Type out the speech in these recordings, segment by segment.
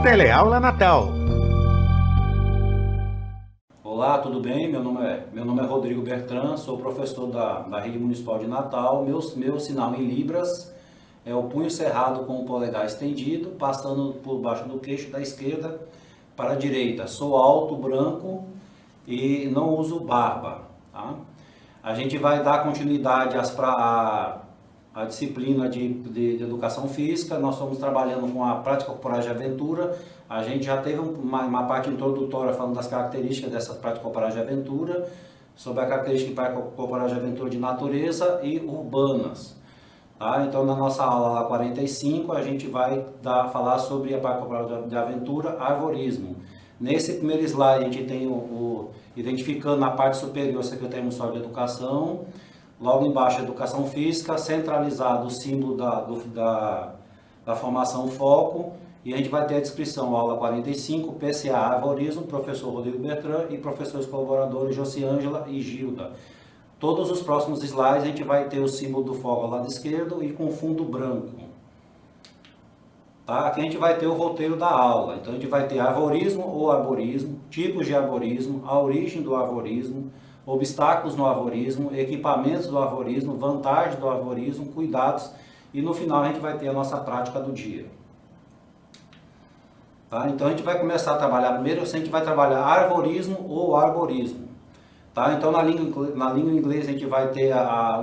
Teleaula Natal. Olá, tudo bem? Meu nome é Rodrigo Bertrand, sou professor da Rede Municipal de Natal. Meu sinal em Libras é o punho cerrado com o polegar estendido, passando por baixo do queixo da esquerda para a direita. Sou alto, branco e não uso barba. Tá? A gente vai dar continuidade à disciplina de educação física. Nós estamos trabalhando com a prática corporal de aventura. A gente já teve uma parte introdutória falando das características dessa prática corporal de aventura, sobre a característica de prática corporal de aventura de natureza e urbanas. Tá? Então, na nossa aula 45, a gente vai falar sobre a prática corporal de aventura, arvorismo. Nesse primeiro slide, a gente tem identificando na parte superior a Secretaria Municipal de Educação. Logo embaixo, Educação Física, centralizado o símbolo da formação foco. E a gente vai ter a descrição, aula 45, PCA, arvorismo, professor Rodrigo Bertrand e professores colaboradores Josiângela e Gilda. Todos os próximos slides a gente vai ter o símbolo do foco ao lado esquerdo e com fundo branco. Tá? Aqui a gente vai ter o roteiro da aula. Então a gente vai ter arvorismo ou arborismo, tipos de arborismo, a origem do arvorismo, obstáculos no arvorismo, equipamentos do arvorismo, vantagens do arvorismo, cuidados e no final a gente vai ter a nossa prática do dia. Tá? Então a gente vai começar a trabalhar primeiro, a gente vai trabalhar arvorismo ou arborismo. Tá? Então na língua inglesa a gente vai ter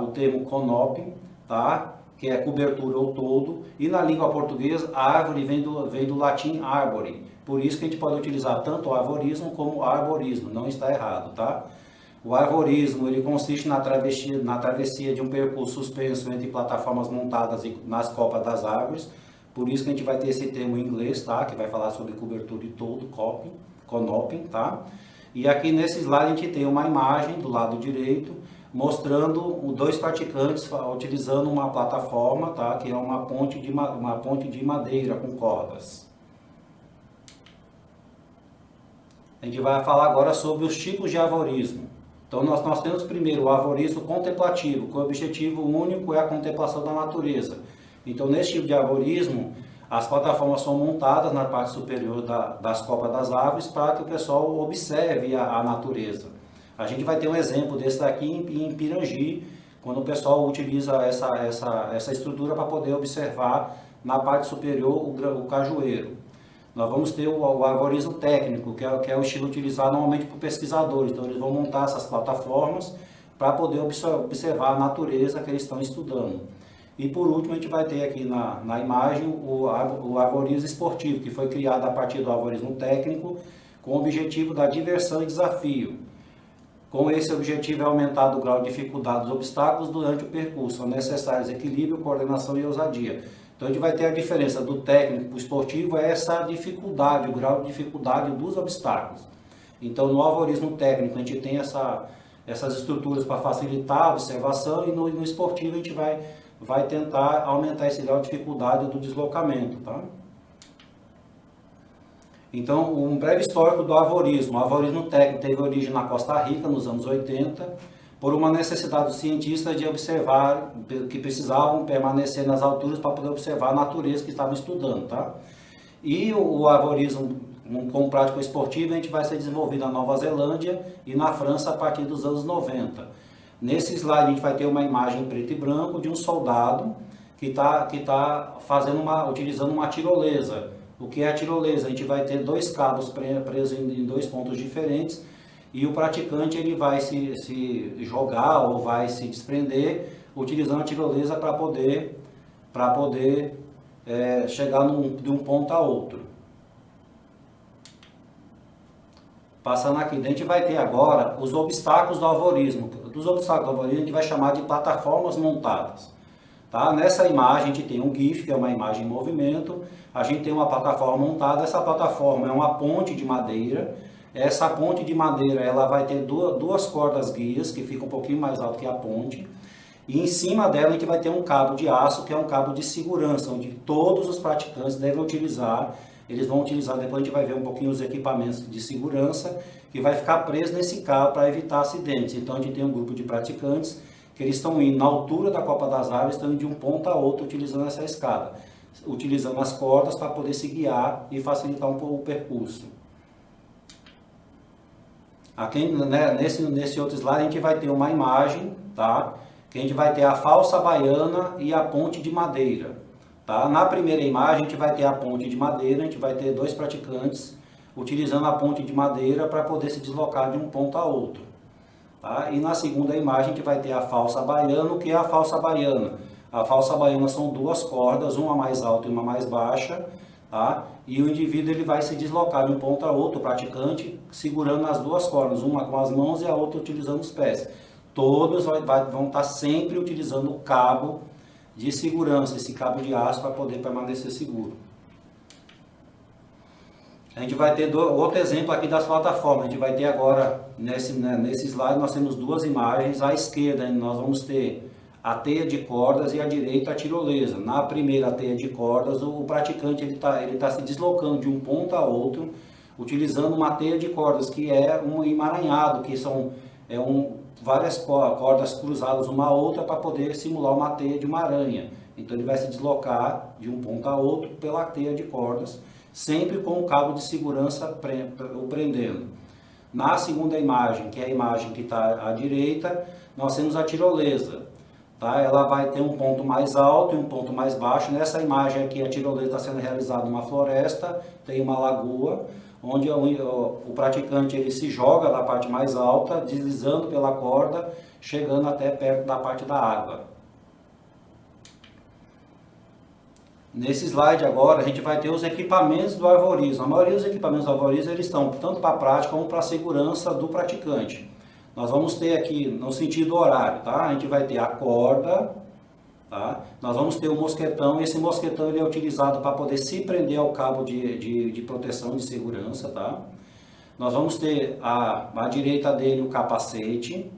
o termo canopy, tá? Que é cobertura ou todo, e na língua portuguesa árvore vem do latim arbore. Por isso que a gente pode utilizar tanto o arvorismo como o arborismo, não está errado, tá? O arvorismo ele consiste na travessia de um percurso suspenso entre plataformas montadas nas copas das árvores. Por isso que a gente vai ter esse termo em inglês, tá? Que vai falar sobre cobertura e todo, canopy, tá? E aqui nesse slide a gente tem uma imagem do lado direito mostrando dois praticantes utilizando uma plataforma, tá? Que é uma ponte de madeira com cordas. A gente vai falar agora sobre os tipos de arvorismo. Então nós temos primeiro o arvorismo contemplativo, que o objetivo único é a contemplação da natureza. Então nesse tipo de arvorismo, as plataformas são montadas na parte superior das copas das árvores para que o pessoal observe a natureza. A gente vai ter um exemplo desse daqui em Pirangi, quando o pessoal utiliza essa estrutura para poder observar na parte superior o cajueiro. Nós vamos ter o arvorismo técnico, que é o estilo utilizado normalmente por pesquisadores. Então eles vão montar essas plataformas para poder observar a natureza que eles estão estudando. E por último a gente vai ter aqui na imagem o arvorismo esportivo, que foi criado a partir do arvorismo técnico com o objetivo da diversão e desafio. Com esse objetivo é aumentar o grau de dificuldade dos obstáculos durante o percurso, são necessários equilíbrio, coordenação e ousadia. Então a gente vai ter a diferença do técnico para o esportivo, é essa dificuldade, o grau de dificuldade dos obstáculos. Então no arvorismo técnico a gente tem essas estruturas para facilitar a observação e no esportivo a gente vai tentar aumentar esse grau de dificuldade do deslocamento. Tá? Então, um breve histórico do arvorismo. O arvorismo técnico teve origem na Costa Rica, nos anos 80, por uma necessidade dos cientistas de observar, que precisavam permanecer nas alturas para poder observar a natureza que estavam estudando. Tá? E o arvorismo com prática esportiva a gente vai ser desenvolvido na Nova Zelândia e na França a partir dos anos 90. Nesse slide a gente vai ter uma imagem em preto e branco de um soldado que tá utilizando uma tirolesa. O que é a tirolesa? A gente vai ter dois cabos presos em dois pontos diferentes e o praticante ele vai se jogar ou vai se desprender utilizando a tirolesa para poder chegar de um ponto a outro. Passando aqui, a gente vai ter agora os obstáculos do arvorismo. Dos obstáculos do arvorismo a gente vai chamar de plataformas montadas. Tá? Nessa imagem a gente tem um GIF, que é uma imagem em movimento. A gente tem uma plataforma montada. Essa plataforma é uma ponte de madeira. Essa ponte de madeira ela vai ter duas cordas guias, que ficam um pouquinho mais alto que a ponte. E em cima dela a gente vai ter um cabo de aço, que é um cabo de segurança, onde todos os praticantes devem utilizar. Eles vão utilizar, depois a gente vai ver um pouquinho os equipamentos de segurança, que vai ficar preso nesse cabo para evitar acidentes. Então a gente tem um grupo de praticantes que eles estão indo na altura da copa das árvores, estão indo de um ponto a outro utilizando essa escada. utilizando as cordas para poder se guiar e facilitar um pouco o percurso. Aqui, né, nesse outro slide a gente vai ter uma imagem, tá? Que a gente vai ter a falsa baiana e a ponte de madeira. Tá? Na primeira imagem a gente vai ter a ponte de madeira, a gente vai ter 2 praticantes utilizando a ponte de madeira para poder se deslocar de um ponto a outro. Tá? E na segunda imagem a gente vai ter a falsa baiana. O que é a falsa baiana? A falsa baiana são 2 cordas, uma mais alta e uma mais baixa, tá? E o indivíduo ele vai se deslocar de um ponto a outro, o praticante, segurando as 2 cordas, uma com as mãos e a outra utilizando os pés. Todos vão estar sempre utilizando o cabo de segurança, esse cabo de aço, para poder permanecer seguro. A gente vai ter outro exemplo aqui das plataformas. A gente vai ter agora, nesse slide, nós temos 2 imagens. À esquerda nós vamos ter a teia de cordas e à direita a tirolesa. Na primeira teia de cordas, o praticante ele tá se deslocando de um ponto a outro, utilizando uma teia de cordas, que é um emaranhado, que são várias cordas cruzadas uma a outra para poder simular uma teia de uma aranha. Então ele vai se deslocar de um ponto a outro pela teia de cordas, sempre com o cabo de segurança o prendendo. Na segunda imagem, que é a imagem que está à direita, nós temos a tirolesa. Tá? Ela vai ter um ponto mais alto e um ponto mais baixo. Nessa imagem aqui, a tirolesa está sendo realizada numa floresta, tem uma lagoa, onde o praticante ele se joga da parte mais alta, deslizando pela corda, chegando até perto da parte da água. Nesse slide agora a gente vai ter os equipamentos do arvorismo. A maioria dos equipamentos do arvorismo eles estão tanto para a prática como para a segurança do praticante. Nós vamos ter aqui no sentido horário, tá? A gente vai ter a corda, tá? Nós vamos ter o mosquetão. Esse mosquetão ele é utilizado para poder se prender ao cabo de proteção de segurança, tá? Nós vamos ter à direita dele o capacete.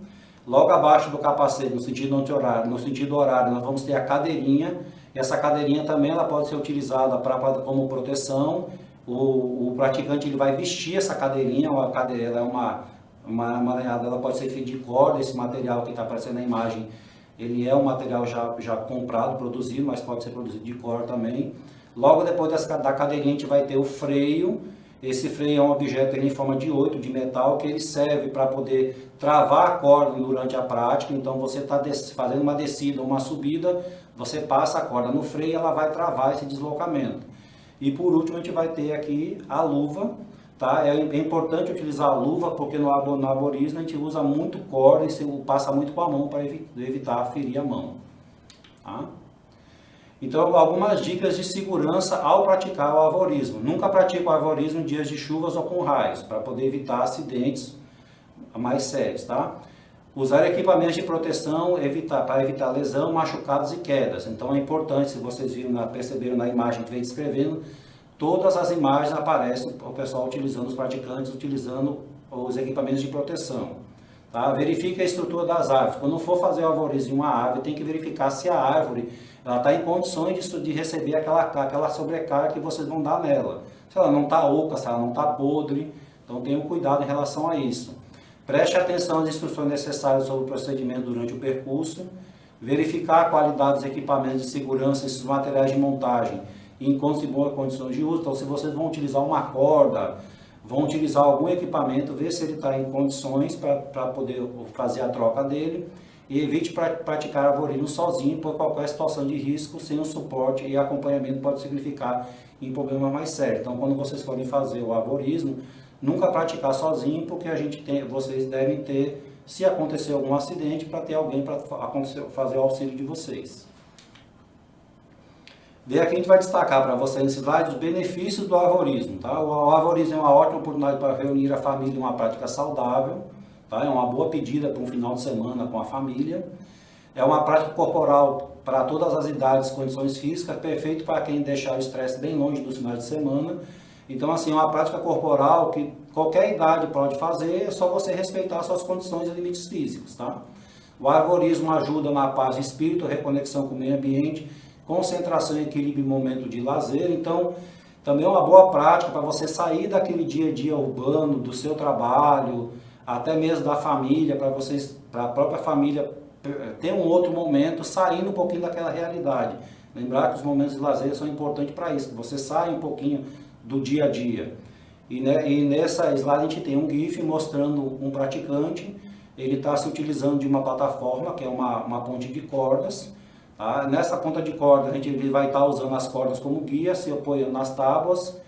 Logo abaixo do capacete, no sentido horário, nós vamos ter a cadeirinha. Essa cadeirinha também ela pode ser utilizada como proteção. O praticante ele vai vestir essa cadeirinha. Ela é ela pode ser feita de corda. Esse material que está aparecendo na imagem, ele é um material já comprado, produzido, mas pode ser produzido de corda também. Logo depois da cadeirinha a gente vai ter o freio. Esse freio é um objeto em forma de 8 de metal, que ele serve para poder travar a corda durante a prática. Então você está fazendo uma descida ou uma subida, você passa a corda no freio e ela vai travar esse deslocamento. E por último a gente vai ter aqui a luva. Tá? É importante utilizar a luva, porque no arborismo a gente usa muito corda e passa muito com a mão para evitar ferir a mão. Tá? Então, algumas dicas de segurança ao praticar o arvorismo. Nunca pratique o arvorismo em dias de chuvas ou com raios, para poder evitar acidentes mais sérios. Tá? Usar equipamentos de proteção para evitar lesão, machucados e quedas. Então é importante, se vocês perceberam na imagem que vem descrevendo, todas as imagens aparecem o pessoal utilizando, os praticantes utilizando os equipamentos de proteção. Tá? Verifique a estrutura das árvores. Quando for fazer o arvorismo em uma árvore, tem que verificar se a árvore está em condições de receber aquela sobrecarga que vocês vão dar nela. Se ela não está oca, se ela não está podre, então tenham cuidado em relação a isso. Preste atenção às instruções necessárias sobre o procedimento durante o percurso. Verificar a qualidade dos equipamentos de segurança, esses materiais de montagem, em boas condições de uso. Então, se vocês vão utilizar uma corda, vão utilizar algum equipamento, ver se ele está em condições para poder fazer a troca dele. E evite praticar arvorismo sozinho, por qualquer situação de risco, sem o suporte e acompanhamento pode significar em problemas mais sérios. Então, quando vocês forem fazer o arvorismo, nunca praticar sozinho, porque vocês devem ter, se acontecer algum acidente, para ter alguém para fazer o auxílio de vocês. Daí aqui a gente vai destacar para vocês nesse slide os benefícios do arvorismo. Tá? O arvorismo é uma ótima oportunidade para reunir a família em uma prática saudável. Tá? É uma boa pedida para um final de semana com a família. É uma prática corporal para todas as idades, condições físicas, perfeito para quem deixar o estresse bem longe dos finais de semana. Então, assim, é uma prática corporal que qualquer idade pode fazer, é só você respeitar suas condições e limites físicos. Tá? O arvorismo ajuda na paz de espírito, reconexão com o meio ambiente, concentração e equilíbrio em momento de lazer. Então, também é uma boa prática para você sair daquele dia a dia urbano, do seu trabalho, até mesmo da família, para a própria família ter um outro momento, saindo um pouquinho daquela realidade. Lembrar que os momentos de lazer são importantes para isso, que você sai um pouquinho do dia a dia. E nessa slide a gente tem um GIF mostrando um praticante, ele está se utilizando de uma plataforma, que é uma ponte de cordas. Tá? Nessa ponta de corda a gente vai estar usando as cordas como guia, se apoiando nas tábuas,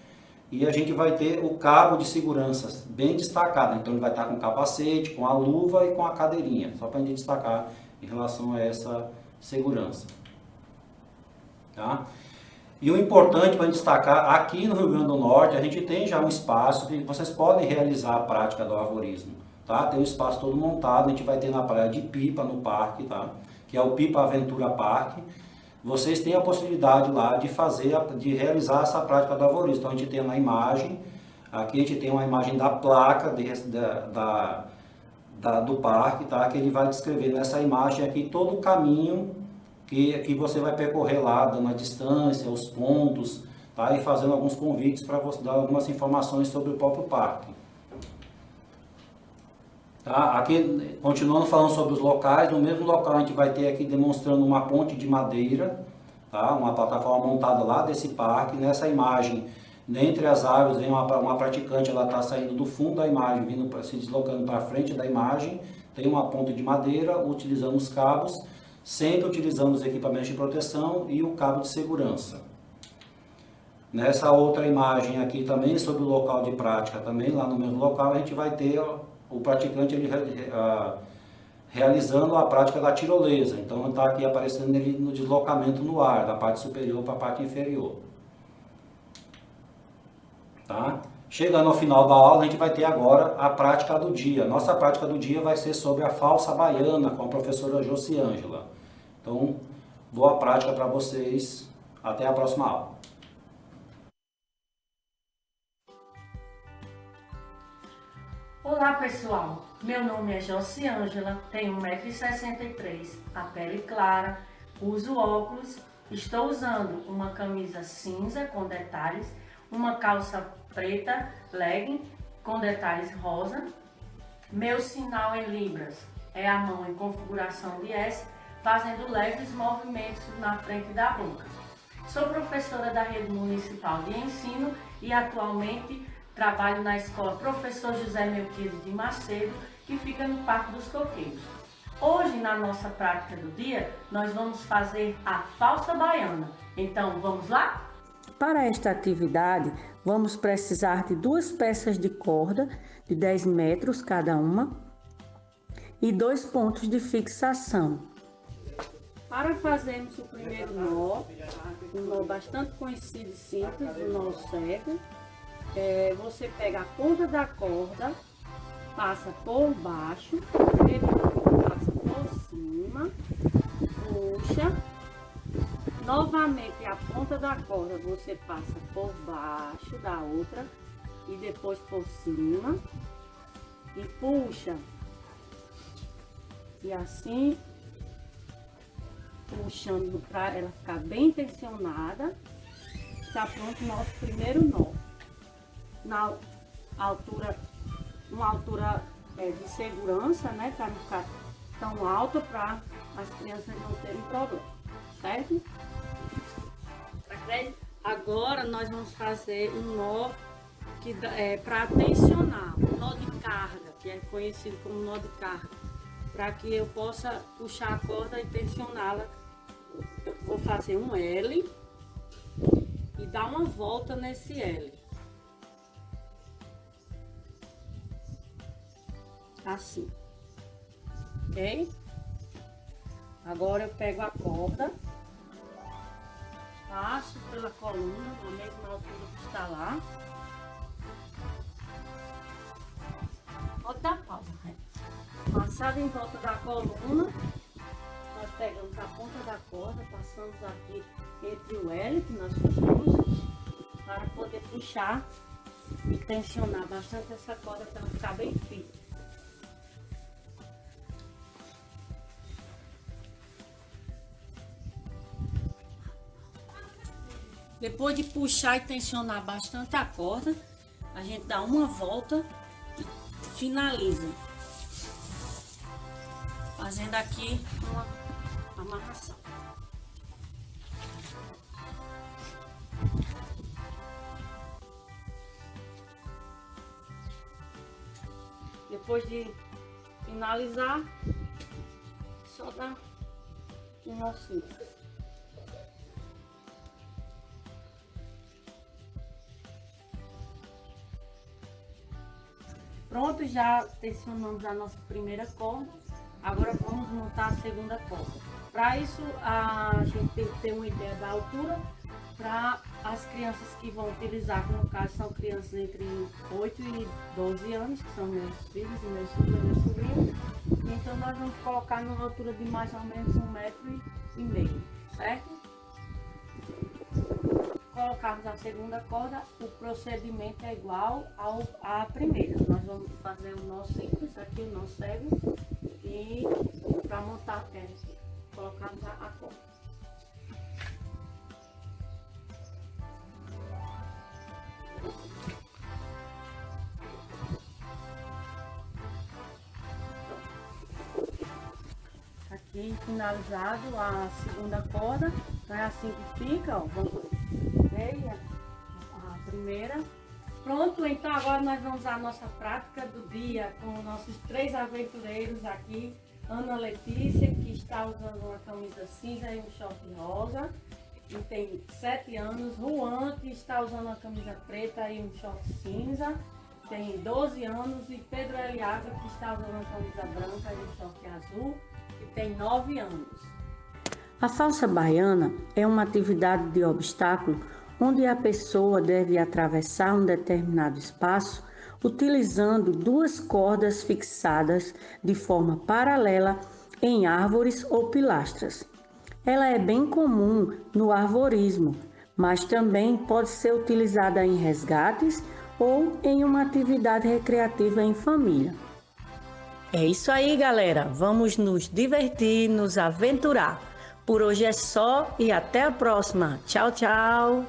e a gente vai ter o cabo de segurança bem destacado. Então ele vai estar com o capacete, com a luva e com a cadeirinha, só para a gente destacar em relação a essa segurança. Tá? E o importante para destacar, aqui no Rio Grande do Norte, a gente tem já um espaço que vocês podem realizar a prática do arvorismo. Tá? Tem um espaço todo montado, a gente vai ter na praia de Pipa, no parque, tá? Que é o Pipa Aventura Parque. Vocês têm a possibilidade lá de realizar essa prática do arvorismo. Então a gente tem na imagem, aqui a gente tem uma imagem da placa do parque, tá? Que ele vai descrever nessa imagem aqui todo o caminho que você vai percorrer lá, dando a distância, os pontos, tá? E fazendo alguns convites para você dar algumas informações sobre o próprio parque. Tá? Aqui, continuando falando sobre os locais, no mesmo local a gente vai ter aqui demonstrando uma ponte de madeira, tá? Uma plataforma montada lá desse parque. Nessa imagem, entre as árvores, vem uma praticante, ela está saindo do fundo da imagem, se deslocando para frente da imagem. Tem uma ponte de madeira, utilizando os cabos, sempre utilizando os equipamentos de proteção e o cabo de segurança. Nessa outra imagem aqui também, sobre o local de prática também, lá no mesmo local, a gente vai ter o praticante realizando a prática da tirolesa. Então está aqui aparecendo ele no deslocamento no ar, da parte superior para a parte inferior. Tá? Chegando ao final da aula, a gente vai ter agora a prática do dia. Nossa prática do dia vai ser sobre a falsa baiana com a professora Josiângela. Então, boa prática para vocês. Até a próxima aula. Olá pessoal, meu nome é Josiângela, tenho 1,63 m, a pele clara, uso óculos, estou usando uma camisa cinza com detalhes, uma calça preta, legging com detalhes rosa. Meu sinal em libras é a mão em configuração de S, fazendo leves movimentos na frente da boca. Sou professora da Rede Municipal de Ensino e atualmente trabalho na escola Professor José Melquiades de Macedo, que fica no Parque dos Coqueiros. Hoje, na nossa prática do dia, nós vamos fazer a falsa baiana. Então, vamos lá? Para esta atividade, vamos precisar de 2 peças de corda de 10 metros cada uma e 2 pontos de fixação. Para fazermos o primeiro nó, um nó bastante conhecido e simples, o nó cego, você pega a ponta da corda, passa por baixo, passa por cima, puxa, novamente a ponta da corda você passa por baixo da outra e depois por cima e puxa. E assim, puxando para ela ficar bem tensionada, está pronto o nosso primeiro nó. Na altura, uma altura de segurança, né, para não ficar tão alta para as crianças não terem problema, certo? Agora nós vamos fazer um nó que para tensionar, um nó de carga, que é conhecido como nó de carga, para que eu possa puxar a corda e tensioná-la. Eu vou fazer um L e dar uma volta nesse L. Assim, ok? Agora eu pego a corda, passo pela coluna, na mesma altura que está lá. Pode dar pausa, né? Passado em volta da coluna, nós pegamos a ponta da corda, passamos aqui entre o L que nós fizemos, para poder puxar e tensionar bastante essa corda para ela ficar bem firme. Depois de puxar e tensionar bastante a corda, a gente dá uma volta e finaliza, fazendo aqui uma amarração. Depois de finalizar, só dá um nocinho. Pronto, já tensionamos a nossa primeira corda. Agora vamos montar a segunda corda. Para isso, a gente tem que ter uma ideia da altura para as crianças que vão utilizar, que no caso são crianças entre 8 e 12 anos, que são meus filhos e meus sobrinhos. Então nós vamos colocar numa altura de mais ou menos 1,5 m, certo? Colocarmos a segunda corda, o procedimento é igual à primeira. Nós vamos fazer o nó simples, aqui o nó cego, e para montar colocarmos a corda. Aqui finalizado a segunda corda, então é assim que fica, ó. Vamos ver a primeira. Pronto, então agora nós vamos usar a nossa prática do dia com nossos 3 aventureiros aqui. Ana Letícia, que está usando uma camisa cinza e um short rosa, e tem 7 anos. Juan, que está usando uma camisa preta e um short cinza, tem 12 anos. E Pedro Eliaga, que está usando uma camisa branca e um short azul, e tem 9 anos. A falsa baiana é uma atividade de obstáculo onde a pessoa deve atravessar um determinado espaço utilizando 2 cordas fixadas de forma paralela em árvores ou pilastras. Ela é bem comum no arvorismo, mas também pode ser utilizada em resgates ou em uma atividade recreativa em família. É isso aí, galera. Vamos nos divertir, nos aventurar. Por hoje é só e até a próxima. Tchau, tchau!